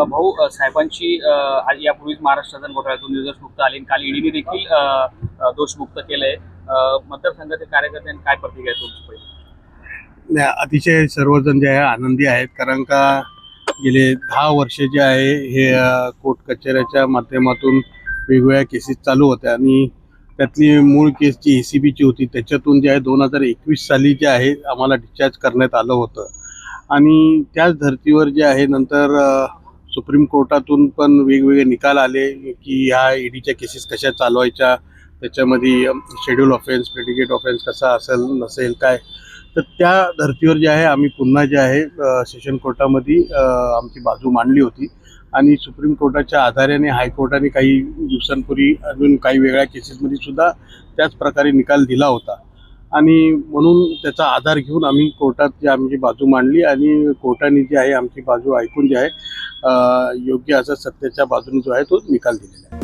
भाऊ साहेबांची यापूर्वीच महाराष्ट्र शासन घोटाळ्यातून निर्दोषमुक्त आली. काल ईडीने देखील दोषमुक्त केलंय. मतदारसंघातील कार्यकर्त्यांनी काय प्रतिक्रिया तुमची पहिली? अतिशय सर्वजण जे आहे आनंदी आहेत, कारण का गेले 10 वर्ष जे आहे हे कोर्ट कचेऱ्याच्या माध्यमातून वेगवेगळ्या केसेस चालू होत्या आणि त्यातली मूळ केस जी ACBची होती त्याच्यातून जे आहे 2021 साली जे आहे आम्हाला डिस्चार्ज करण्यात आलं होतं. आणि त्याच धर्तीवर जे आहे नंतर सुप्रीम कोर्टातून पण वेगवेगळे निकाल आले की ह्या ईडीच्या केसेस कशा चालवायच्या, त्याच्यामध्ये शेड्यूल ऑफेन्स, प्रेडिकेट ऑफेन्स कसा असेल नसेल काय. तर त्या धर्तीवर जे आहे आम्ही पुन्हा जे आहे सेशन कोर्टामध्ये आमची बाजू मांडली होती आणि सुप्रीम कोर्टाच्या आधाराने हायकोर्टाने काही दिवसांपूर्वी अजून काही वेगळ्या केसेसमध्ये सुद्धा त्याच प्रकारे निकाल दिला होता. आणि म्हणून त्याचा आधार घेऊन आम्ही कोर्टात जे आमची बाजू मांडली आणि कोर्टाने जी आहे आमची बाजू ऐकून जे आहे योग्य असा सत्याच्या बाजूने जो आहे तो निकाल दिलेला आहे.